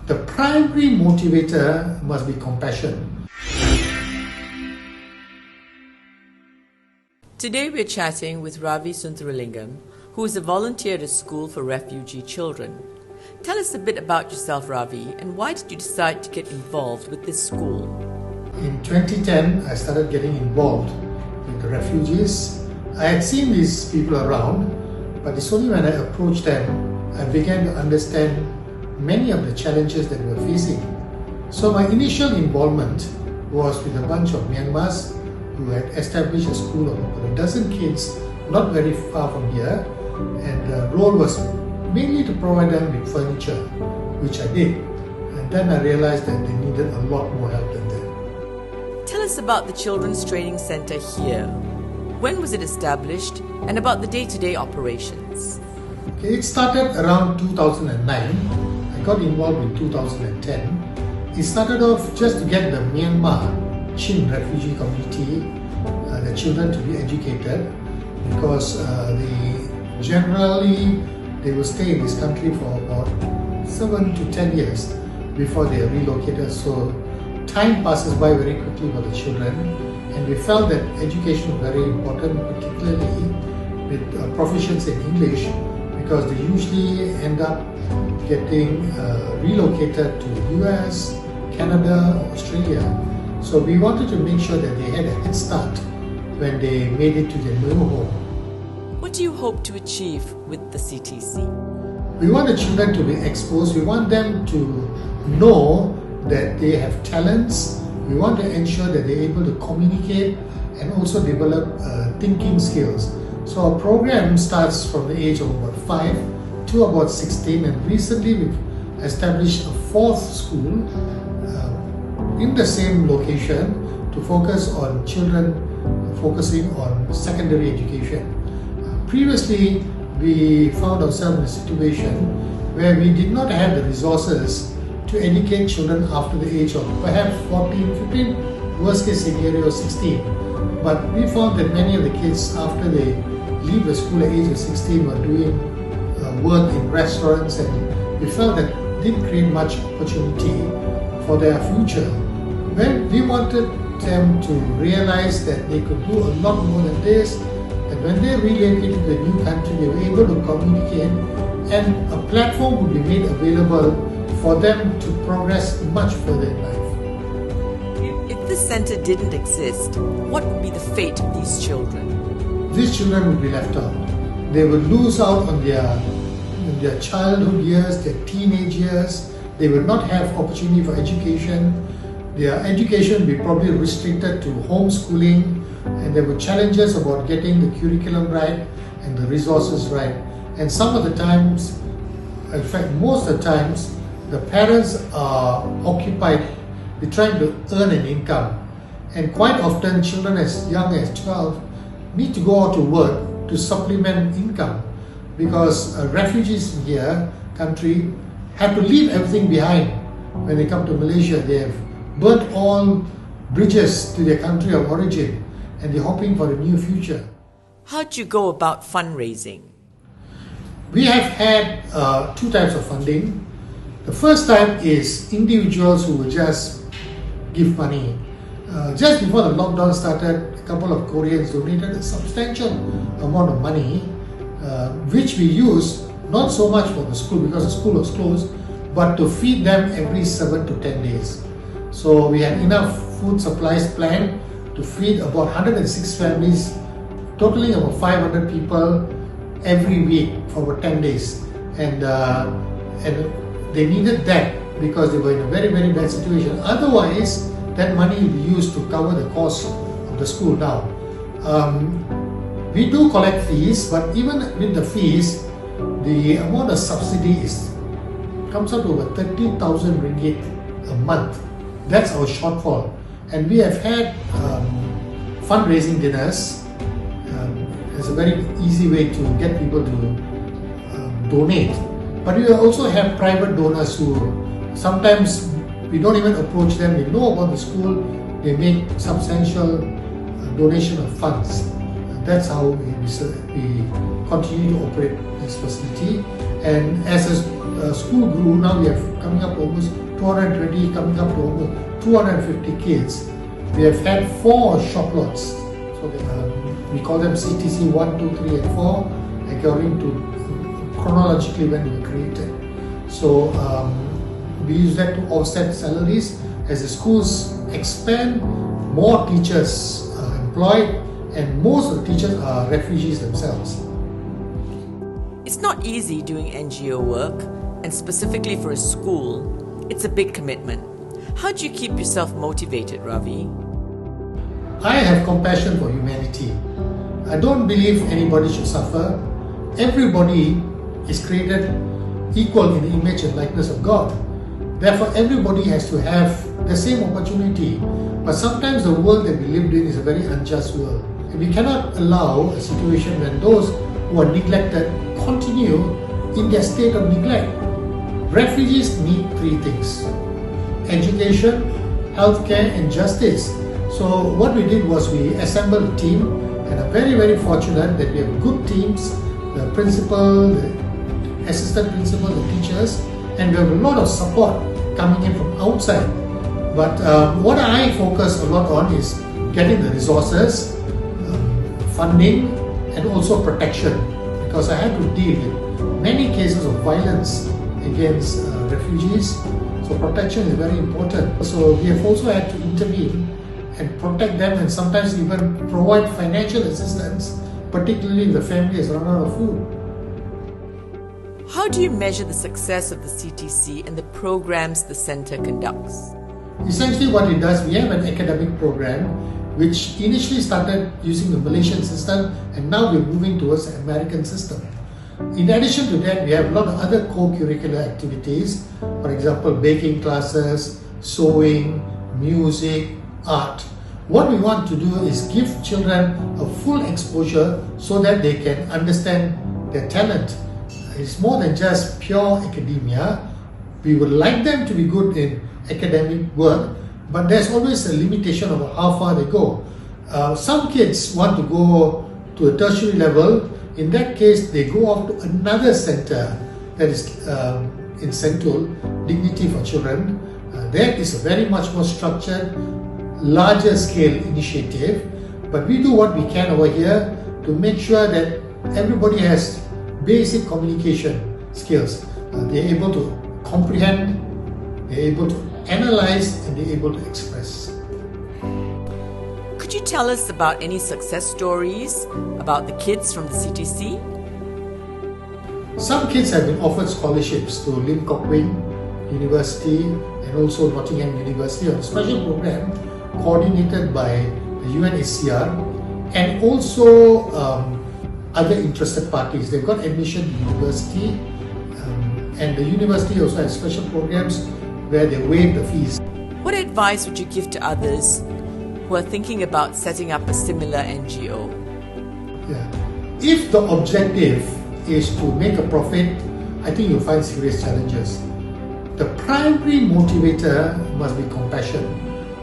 The primary motivator must be compassion. Today we're chatting with Ravi Sundaralingam, who is a volunteer at a school for refugee children. Tell us a bit about yourself, Ravi, and why did you decide to get involved with this school? In 2010, I started getting involved with the refugees. I had seen these people around, but it's only when I approached them, I began to understand many of the challenges that we were facing. So my initial involvement was with a bunch of Myanmars who had established a school of about a dozen kids not very far from here, and the role was mainly to provide them with furniture, which I did. And then I realized that they needed a lot more help than that. Tell us about the Children's Training Centre here. When was it established, and about the day-to-day operations? Okay, it started around 2009. I got involved in 2010. It started off just to get the Myanmar Chin refugee community, the children to be educated, because generally they will stay in this country for about 7 to 10 years before they are relocated. So time passes by very quickly for the children, and we felt that education was very important, particularly with proficiency in English, because they usually end up getting relocated to the US, Canada, Australia. So we wanted to make sure that they had a head start when they made it to their new home. What do you hope to achieve with the CTC? We want the children to be exposed. We want them to know that they have talents. We want to ensure that they're able to communicate and also develop thinking skills. So our program starts from the age of about 5 to about 16, and recently we've established a 4th school in the same location to focus on children focusing on secondary education. Previously, we found ourselves in a situation where we did not have the resources to educate children after the age of perhaps 14, 15, worst case scenario 16. But we found that many of the kids, after they leave the school at the age of 16, were doing work in restaurants, and we felt that didn't create much opportunity for their future. When we wanted them to realize that they could do a lot more than this, that when they relocated to the new country, they were able to communicate, and a platform would be made available for them to progress much further in life. If this centre didn't exist, what would be the fate of these children? These children would be left out. They would lose out on their childhood years, their teenage years. They would not have opportunity for education. Their education would be probably restricted to homeschooling, and there were challenges about getting the curriculum right and the resources right. And some of the times, in fact most of the times, the parents are occupied with trying to earn an income. And quite often children as young as 12 need to go out to work to supplement income, because refugees in here country have to leave everything behind. When they come to Malaysia, they have burnt all bridges to their country of origin, and they're hoping for a new future. How do you go about fundraising? We have had 2 types of funding. The first type is individuals who will just give money. Just before the lockdown started, a couple of Koreans donated a substantial amount of money, which we used not so much for the school because the school was closed, but to feed them every 7 to 10 days. So we had enough food supplies planned to feed about 106 families, totaling about 500 people every week for about 10 days. And they needed that because they were in a very, very bad situation. Otherwise, that money will be used to cover the cost of the school now. We do collect fees, but even with the fees, the amount of subsidy comes up to over 30,000 ringgit a month. That's our shortfall. And we have had fundraising dinners. It's a very easy way to get people to donate. But we also have private donors who sometimes we don't even approach them. They know about the school. They make substantial donation of funds. That's how we continue to operate this facility. And as school grew, now we have coming up almost 220, coming up to almost 250 kids. We have had 4 shop lots. So we call them CTC 1, 2, 3 and 4 according to chronologically when they were created. So we use that to offset salaries. As the schools expand, more teachers are employed, and most of the teachers are refugees themselves. It's not easy doing NGO work, and specifically for a school, it's a big commitment. How do you keep yourself motivated, Ravi? I have compassion for humanity. I don't believe anybody should suffer. Everybody is created equal in the image and likeness of God. Therefore, everybody has to have the same opportunity. But sometimes the world that we live in is a very unjust world. And we cannot allow a situation when those who are neglected continue in their state of neglect. Refugees need 3 things: education, healthcare and justice. So what we did was we assembled a team, and I'm very, very fortunate that we have good teams, the principal, the assistant principal, the teachers, and we have a lot of support coming in from outside. But what I focus a lot on is getting the resources, funding, and also protection, because I had to deal with many cases of violence against refugees. So protection is very important. So we have also had to intervene and protect them, and sometimes even provide financial assistance, particularly if the family has run out of food. How do you measure the success of the CTC and the programs the centre conducts? Essentially what it does, we have an academic program which initially started using the Malaysian system, and now we're moving towards the American system. In addition to that, we have a lot of other co-curricular activities, for example, baking classes, sewing, music, art. What we want to do is give children a full exposure so that they can understand their talent. It's more than just pure academia. We would like them to be good in academic work, but there's always a limitation of how far they go. Some kids want to go to a tertiary level. In that case, they go off to another center that is in Sentul, Dignity for Children. That is a very much more structured, larger scale initiative, but we do what we can over here to make sure that everybody has basic communication skills. They're able to comprehend, they're able to analyze, and they're able to express. Could you tell us about any success stories about the kids from the CTC? Some kids have been offered scholarships to Lim Kok Wing University and also Nottingham University on a special program coordinated by the UNHCR and also other interested parties. They've got admission to university, and the university also has special programs where they waive the fees. What advice would you give to others who are thinking about setting up a similar NGO? Yeah. If the objective is to make a profit, I think you'll find serious challenges. The primary motivator must be compassion.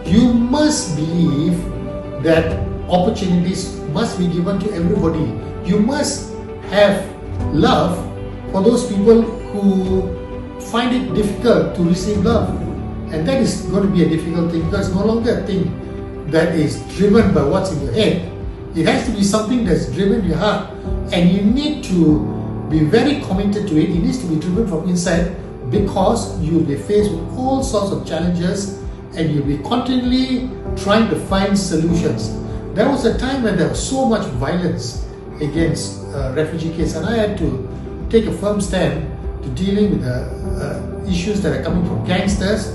You must believe that opportunities must be given to everybody. You must have love for those people who find it difficult to receive love. And that is going to be a difficult thing, because it's no longer a thing that is driven by what's in your head. It has to be something that's driven your heart, and you need to be very committed to it. It needs to be driven from inside, because you'll be faced with all sorts of challenges and you'll be continually trying to find solutions. There was a time when there was so much violence against refugee kids, and I had to take a firm stand to dealing with the issues that are coming from gangsters.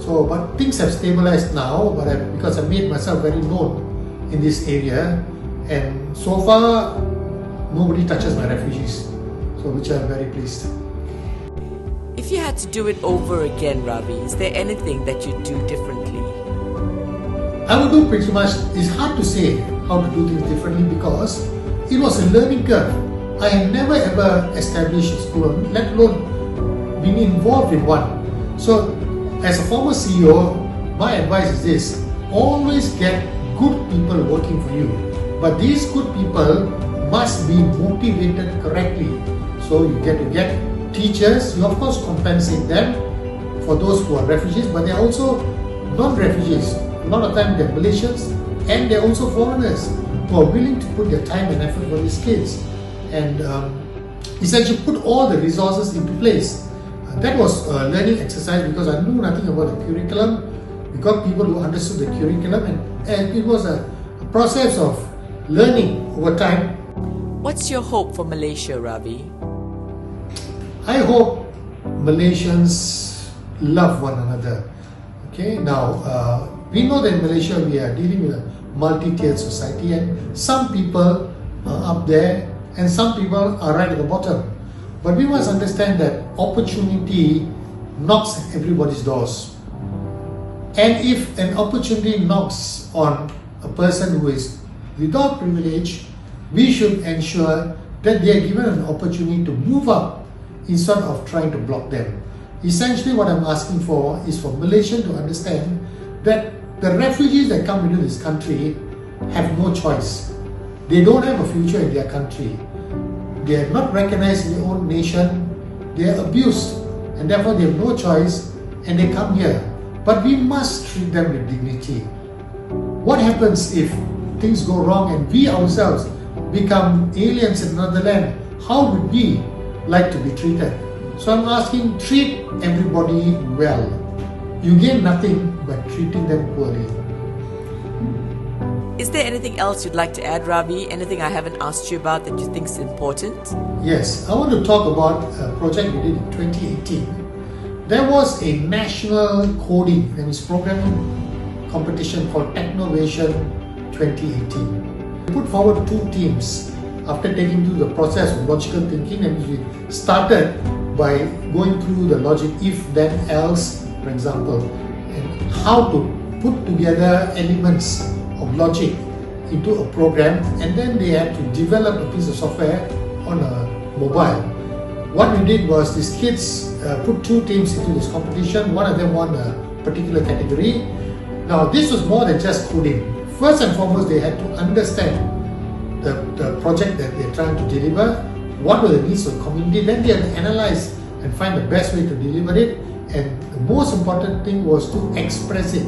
So, but things have stabilized now, but because I made myself very known in this area, and so far nobody touches my refugees, so which I'm very pleased. If you had to do it over again, Ravi, is there anything that you'd do differently? I would do pretty much. It's hard to say how to do things differently because it was a learning curve. I have never ever established a school, let alone been involved in one. So, as a former CEO, my advice is this: always get good people working for you. But these good people must be motivated correctly. So you get to get teachers, you of course compensate them for those who are refugees, but they are also non-refugees. A lot of time they're Malaysians and they're also foreigners who are willing to put their time and effort for these kids. And essentially put all the resources into place. That was a learning exercise because I knew nothing about the curriculum. We got people who understood the curriculum, and it was a process of learning over time. What's your hope for Malaysia, Ravi? I hope Malaysians love one another. Okay, now we know that in Malaysia we are dealing with a multi-tiered society, and some people are up there and some people are right at the bottom. But we must understand that opportunity knocks at everybody's doors. And if an opportunity knocks on a person who is without privilege, we should ensure that they are given an opportunity to move up instead of trying to block them. Essentially what I'm asking for is for Malaysians to understand that the refugees that come into this country have no choice. They don't have a future in their country. They are not recognized in their own nation. They are abused and therefore they have no choice and they come here. But we must treat them with dignity. What happens if things go wrong and we ourselves become aliens in another land? How would we like to be treated? So I'm asking, treat everybody well. You gain nothing by treating them poorly. Is there anything else you'd like to add, Ravi? Anything I haven't asked you about that you think is important? Yes, I want to talk about a project we did in 2018. There was a national coding, that is programming competition called Technovation 2018. We put forward 2 teams after taking through the process of logical thinking, and we started by going through the logic if, then, else, for example, and how to put together elements of logic into a program, and then they had to develop a piece of software on a mobile. What we did was these kids put 2 teams into this competition. One of them won a particular category. Now this was more than just coding. First and foremost, they had to understand the project that they're trying to deliver, what were the needs of the community, then they had to analyze and find the best way to deliver it, and the most important thing was to express it.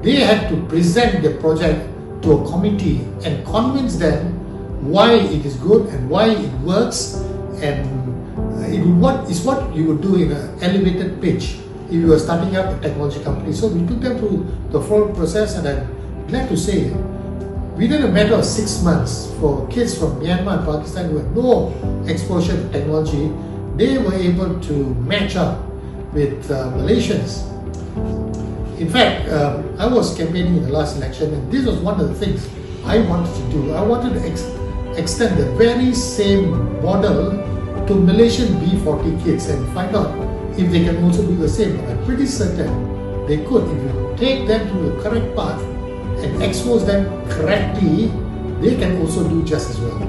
They had to present the project to a committee and convince them why it is good and why it works, and what is what you would do in an elevated pitch if you were starting up a technology company. So we took them through the full process, and I'm glad to say within a matter of 6 months, for kids from Myanmar and Pakistan who had no exposure to technology, they were able to match up with Malaysians. In fact, I was campaigning in the last election, and this was one of the things I wanted to do. I wanted to extend the very same model to Malaysian B40 kids and find out if they can also do the same. But I'm pretty certain they could. If you take them to the correct path and expose them correctly, they can also do just as well.